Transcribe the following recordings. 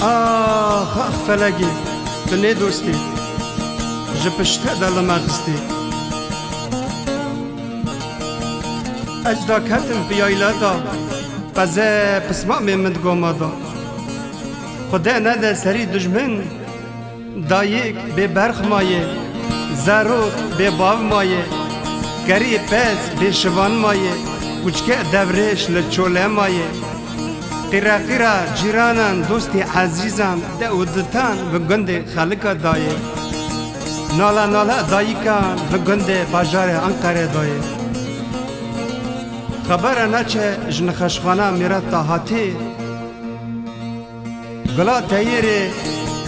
آخ آخ فلگی تو نه دوستی جپشته دل مغستی اجدا کتم بیایلا دا بزه پسمامی من گوما دا خدا نده سری دجمن دایک به برخ مایه زاروک به باو مایه گری پس به شوان مایه کچکه دورش لچوله مایه قیرا قیرا جیرانان دوستی عزیزان دودتان و گند خالق دایه نالا نالا دایکان و گند باجار انقره دایه خبر نچه جن خشخانه میرد تا هاتی گلا تایره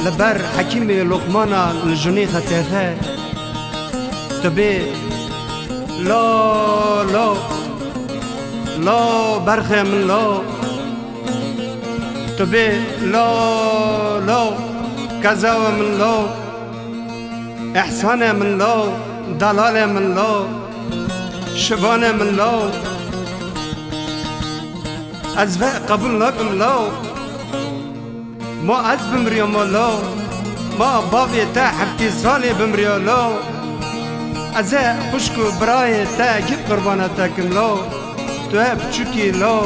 لبر حکیم لقمانا لجنی خطیخه تبی لا لا لا برخه من لا تبی لا لا کذا من لا احسان من لا دلال من لا شبان من لا از و قبول نکم لا ما از بمريم لا ما بابي تا حبتي سالي بمريو لا از خوشكو براي تا جيب قربانتكم لا تو بچوكي لا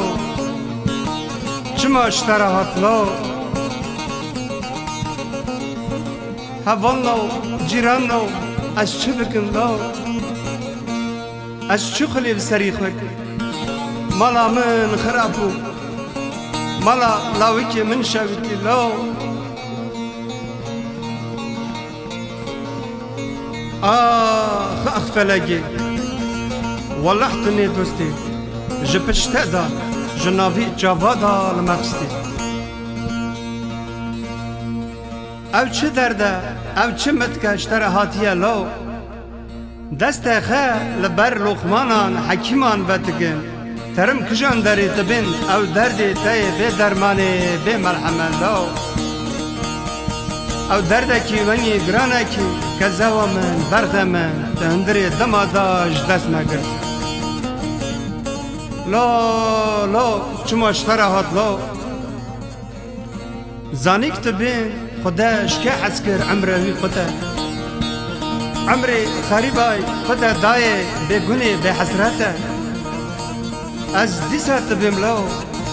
چما اشتراهات لا هوان لا جيران لا از چه بكم لا از چه خلي بسريخك مالا من خرابو مالا لاوكي من شاوكي لا آخ أخ فلقي والله احتني دوستي جبشت دا جنافي جافادا لمقستي او چه درده او چه متکش تر هاتیه لا دست خه لبر لقمانان حکیمان بتگن ترم کجان داری تبین او دردی تای به درمانی به مرحمه لا او درده کی ونی گرانه کی کزاو من برده من تهندری دماداش دست نگر لا لا چما اشتره هات لا زانیک تبین خدا اشکه حسکر عمره خدا عمری خریبای خدا دایه بگونه به حسرته از دیسات بیم لا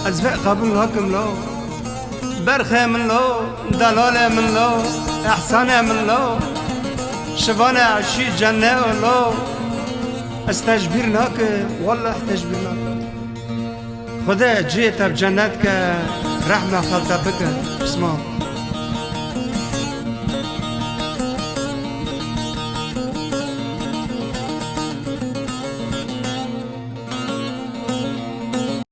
از فق قبول هاکم لا برخه من لا دلال من لا احسان من لا شبانه عشی جنه لا استجبیر ناکم والله تجبیر ناکم خدا جیت بجنت که رحمه خلطه بکن بسم الله